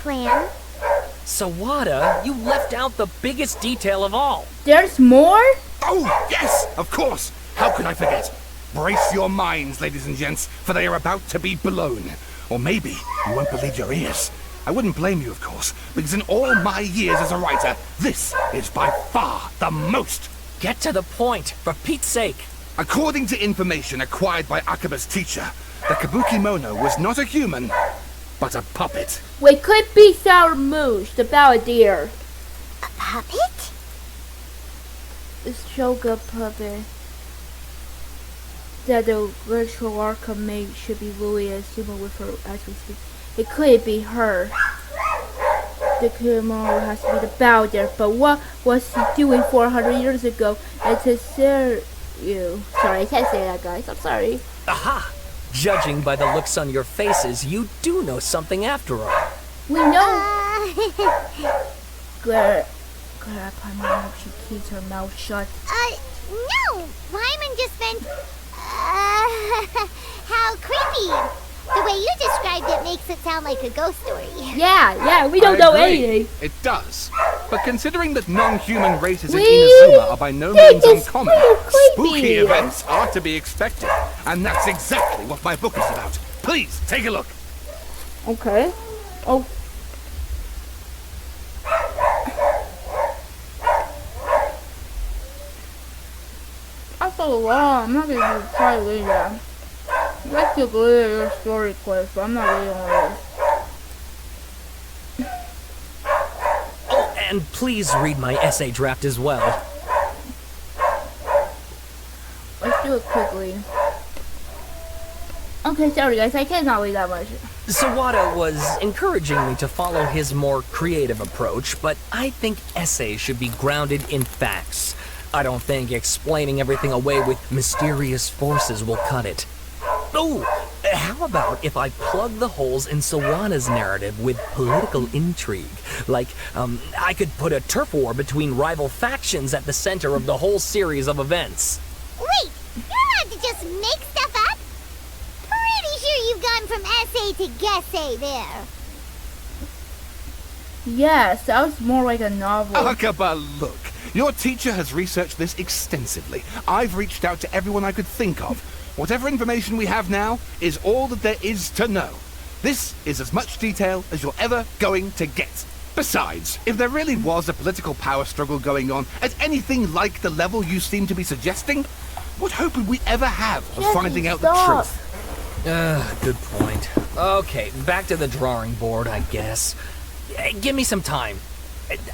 plan. Sawada, you left out the biggest detail of all. There's more? Oh, yes, of course. How could I forget? Brace your minds, ladies and gents, for they are about to be blown. Or maybe you won't believe your ears. I wouldn't blame you, of course, because in all my years as a writer, this is by far the most. Get to the point, for Pete's sake. According to information acquired by Akaba's teacher, the Kabuki Mono was not a human, but a puppet. Wait, could it be Sour Moosh, the balladeer? A puppet? This Shoga puppet that the virtual Arkham made should be Louis as human with her as we speak. It could be her. The Kimono has to be the balladeer, but what was he doing 400 years ago? It's a Sorry, I can't say that, guys. I'm sorry. Aha! Judging by the looks on your faces, you do know something after all. We know. Glad I hope she keeps her mouth shut. No! Lyman just meant, how creepy. The way you described it makes it sound like a ghost story. Yeah, we don't know anything. It does. But considering that non-human races in Inazuma are by no means uncommon, spooky events are to be expected. And that's exactly what my book is about. Please, take a look. Okay. Oh. That's a lot. I'm not gonna try to read that. I'd like to go to your story quest, but I'm not reading all this. Oh, and please read my essay draft as well. Let's do it quickly. Okay, sorry guys, I cannot read that much. Sawada was encouraging me to follow his more creative approach, but I think essays should be grounded in facts. I don't think explaining everything away with mysterious forces will cut it. Oh, how about if I plug the holes in Sawada's narrative with political intrigue? Like, I could put a turf war between rival factions at the center of the whole series of events. Wait, you're allowed to just make stuff up? Pretty sure you've gone from essay to guessay there. Yeah, sounds more like a novel. Akaba, look. Your teacher has researched this extensively. I've reached out to everyone I could think of. Whatever information we have now is all that there is to know. This is as much detail as you're ever going to get. Besides, if there really was a political power struggle going on at anything like the level you seem to be suggesting, what hope would we ever have of finding out the truth? Good point. Okay, back to the drawing board, I guess. Give me some time.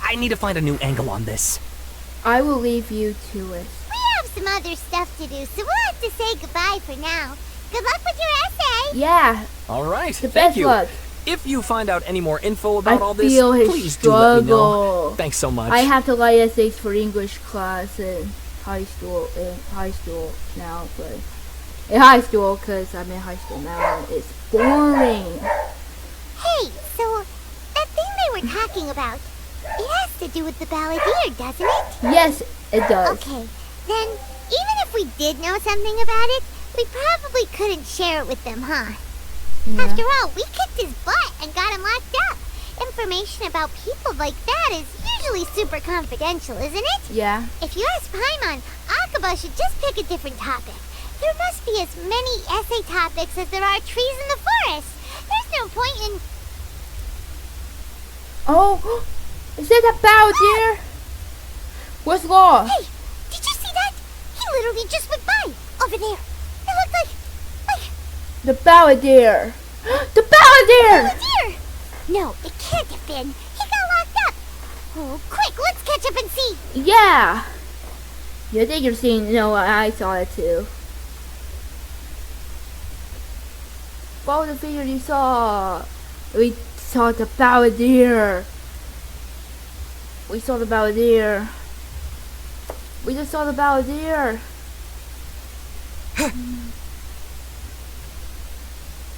I need to find a new angle on this. I will leave you to it. We have some other stuff to do, so we'll have to say goodbye for now. Good luck with your essay. Yeah. All right. The Thank best you. luck. If you find out any more info about all this, feel his please do let me know. struggle. Thanks so much. I have to write essays for English class in high school now, but in high school because I'm in high school now and it's boring. Hey, so that thing they were talking about, it has to do with the balladeer, doesn't it? Yes, it does. Okay, then even if we did know something about it, we probably couldn't share it with them, huh? Yeah. After all, we kicked his butt and got him locked up. Information about people like that is usually super confidential, isn't it? Yeah. If you ask Paimon, Akaba should just pick a different topic. There must be as many essay topics as there are trees in the forest. There's no point in... Oh, is that a balladeer? Where's Law? Hey, did you see that? He literally just went by, over there. It looked like... The balladeer. The balladeer! Balladeer! No, it can't have been. He got locked up. Oh, quick, let's catch up and see. Yeah. You think you're seeing... No, I saw it too. What was the figure you saw? We saw the balladeer. We saw the balladeer. We just saw the balladeer.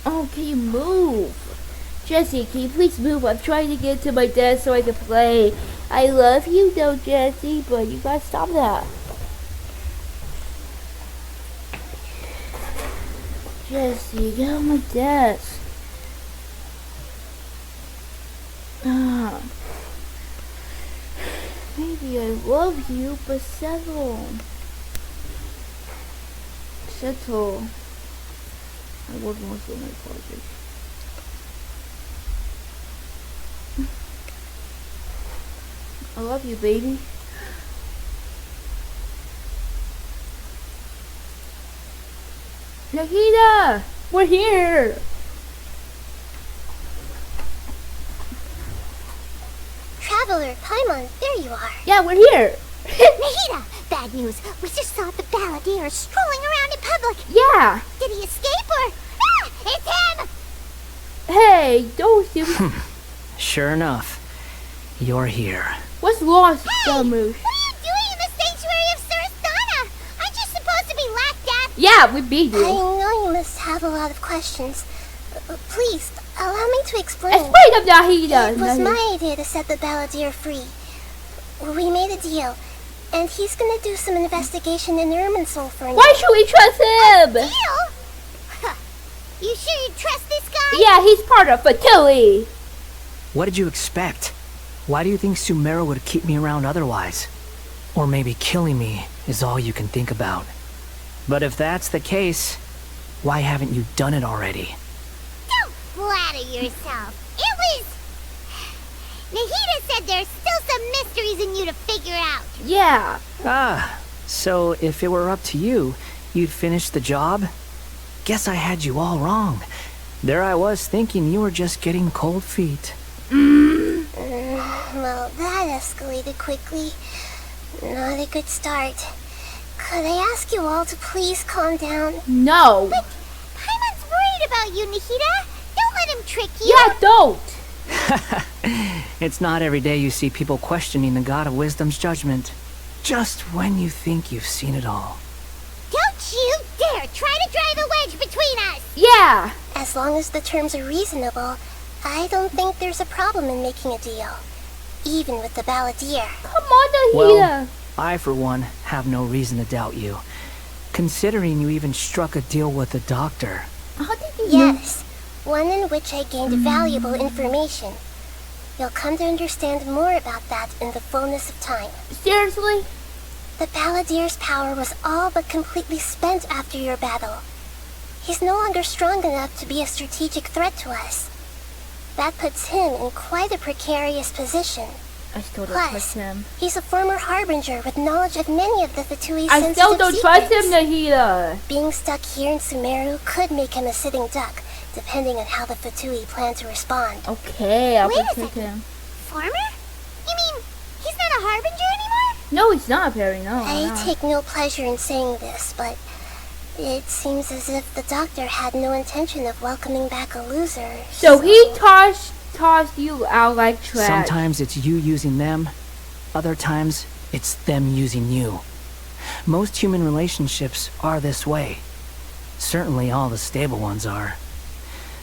Oh, can you move? Jesse, can you please move? I'm trying to get to my desk so I can play. I love you though, Jesse, but you gotta stop that. Jesse, get on my desk. Maybe I love you, but settle. Settle. I work most of my projects. I love you, baby. Nahida! We're here! Traveler, Paimon, there you are. Yeah, we're here! Nahida, bad news. We just saw the balladeer strolling around in public. Yeah! Did he escape or... Ah! It's him! Hey, don't do... Sure enough, you're here. What's lost, Hey! Samus? What are you doing in the sanctuary of Surasthana? Aren't you supposed to be laughed at? Yeah, we beat I you. know you must have a lot of questions. Please, allow me to explain. Explain of Nahida! It was my idea to set the balladeer free. We made a deal, and he's gonna do some investigation in Irminsul for now. Why should we trust him? Deal? Huh. You sure you trust this guy? Yeah, he's part of Fatui. What did you expect? Why do you think Sumeru would keep me around otherwise? Or maybe killing me is all you can think about. But if that's the case, why haven't you done it already? Don't flatter yourself. It was... Nahida said there's still some mysteries in you to figure out. Yeah. Ah, so if it were up to you, you'd finish the job? Guess I had you all wrong. There I was thinking you were just getting cold feet. Well, that escalated quickly. Not a good start. Could I ask you all to please calm down? No. But Paimon's worried about you, Nahida. Don't let him trick you. Yeah, don't. It's not every day you see people questioning the God of Wisdom's judgment. Just when you think you've seen it all. Don't you dare try to drive a wedge between us. Yeah. As long as the terms are reasonable, I don't think there's a problem in making a deal. Even with the balladeer. Come on, Nahida. Well, I, for one, have no reason to doubt you. Considering you even struck a deal with the doctor. How did you know? Yes, one in which I gained valuable information. You'll come to understand more about that in the fullness of time. Seriously? The balladeer's power was all but completely spent after your battle. He's no longer strong enough to be a strategic threat to us. That puts him in quite a precarious position. I still don't Plus, trust him. he's a former harbinger with knowledge of many of the Fatui's I sensitive still don't trust him, secrets. Nahida. Being stuck here in Sumeru could make him a sitting duck, depending on how the Fatui plan to respond. Okay, I'll Wait a protect second. him. Farmer? You mean he's not a harbinger anymore? No, he's not, Perry. No. I no. take no pleasure in saying this, but it seems as if the doctor had no intention of welcoming back a loser. So he tossed you out like trash. Sometimes it's you using them, other times it's them using you. Most human relationships are this way. Certainly all the stable ones are.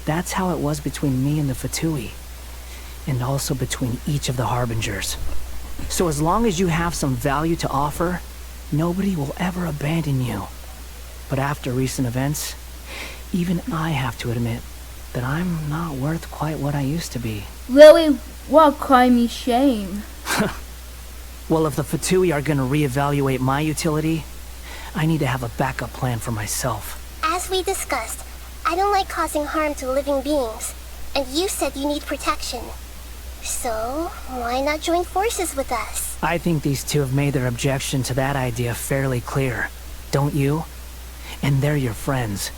That's how it was between me and the Fatui, and also between each of the harbingers. So as long as you have some value to offer, nobody will ever abandon you. But after recent events, even I have to admit that I'm not worth quite what I used to be. Really? What kind me shame? Well, if the Fatui are gonna reevaluate my utility, I need to have a backup plan for myself. As we discussed, I don't like causing harm to living beings, and you said you need protection. So, why not join forces with us? I think these two have made their objection to that idea fairly clear, don't you? And they're your friends,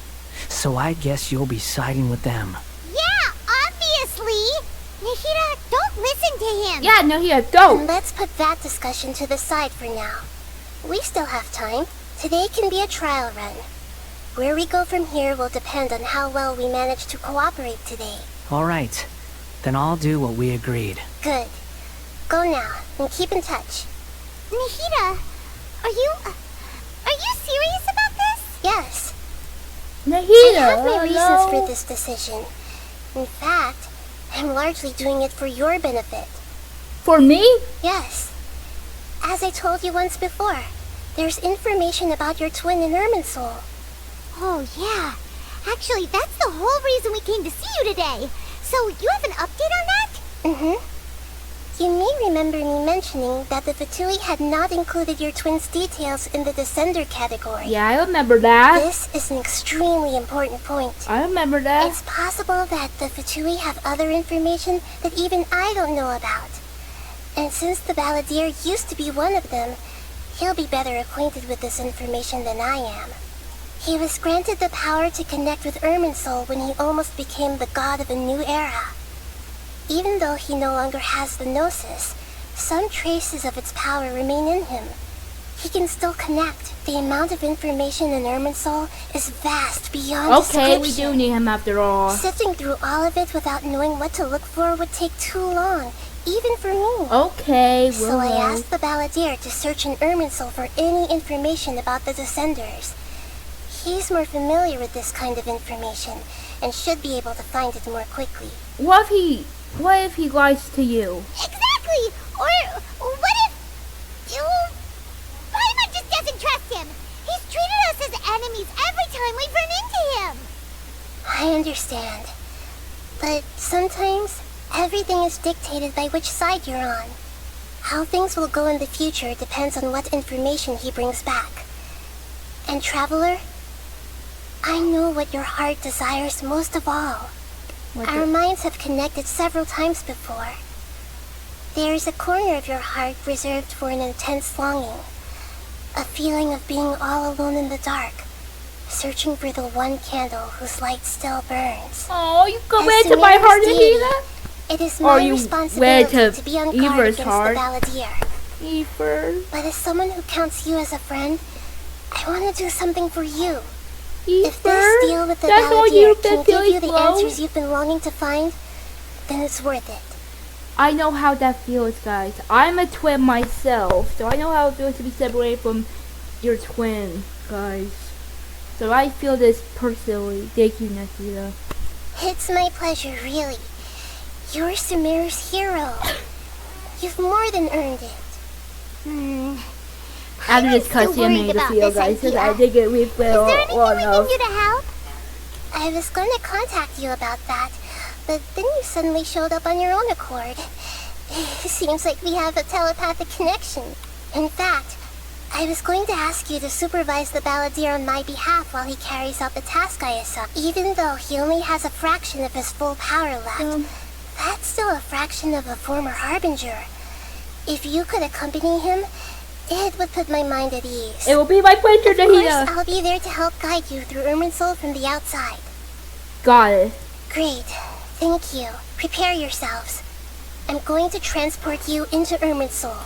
so I guess you'll be siding with them. Yeah, obviously! Nahida, don't listen to him! Yeah, Nahida, And don't. let's put that discussion to the side for now. We still have time. Today can be a trial run. Where we go from here will depend on how well we manage to cooperate today. All right, then I'll do what we agreed. Good. Go now, and keep in touch. Nahida, are you serious about this? Yes. I Nahida, have my reasons hello? for this decision. In fact, I'm largely doing it for your benefit. For me? Yes. As I told you once before, there's information about your twin in Irminsul. Oh, yeah. Actually, that's the whole reason we came to see you today. So, you have an update on that? Mm-hmm. You may remember me mentioning that the Fatui had not included your twins' details in the Descender category. Yeah, I remember that. This is an extremely important point. I remember that. It's possible that the Fatui have other information that even I don't know about. And since the Balladeer used to be one of them, he'll be better acquainted with this information than I am. He was granted the power to connect with Irminsul when he almost became the god of a new era. Even though he no longer has the Gnosis, some traces of its power remain in him. He can still connect. The amount of information in Irminsul is vast beyond Okay, we description. do need him after all. Sifting through all of it without knowing what to look for would take too long, even for me. Okay, So I asked the Balladeer to search in Irminsul for any information about the Descenders. He's more familiar with this kind of information, and should be able to find it more quickly. What if he lies to you? Exactly! Or what if you... Paimon just doesn't trust him. He's treated us as enemies every time we've run into him. I understand. But sometimes, everything is dictated by which side you're on. How things will go in the future depends on what information he brings back. And Traveler, I know what your heart desires most of all. Our minds have connected several times before. There is a corner of your heart reserved for an intense longing. A feeling of being all alone in the dark, searching for the one candle whose light still burns. Oh, you go As into my heart, Sumeru's deity, Anita? It is Or my you responsibility went to to be on guard Ever's against heart. the Balladeer. Ever. But as someone who counts you as a friend, I want to do something for you. If Ever? this deal with the That's all Balladeer you've can been give you feeling, the bro? answers you've been longing to find, then it's worth it. I know how that feels, guys. I'm a twin myself, so I know how it feels to be separated from your twin, guys. So I feel this personally. Thank you, Nakita. It's my pleasure, really. You're Sumeru's hero. You've more than earned it. After this still cutscene, I made worried a about feel, this guys, because idea. I think it we Is feel there anything well we enough. can do to help? I was going to contact you about that, but then you suddenly showed up on your own accord. It seems like we have a telepathic connection. In fact, I was going to ask you to supervise the Balladeer on my behalf while he carries out the task I assigned. Even though he only has a fraction of his full power left, that's still a fraction of a former Harbinger. If you could accompany him, it would put my mind at ease. It will be my pleasure, Of course, Nakita. I'll be there to help guide you through Irminsul from the outside. Got it. Great. Thank you. Prepare yourselves. I'm going to transport you into Irminsul.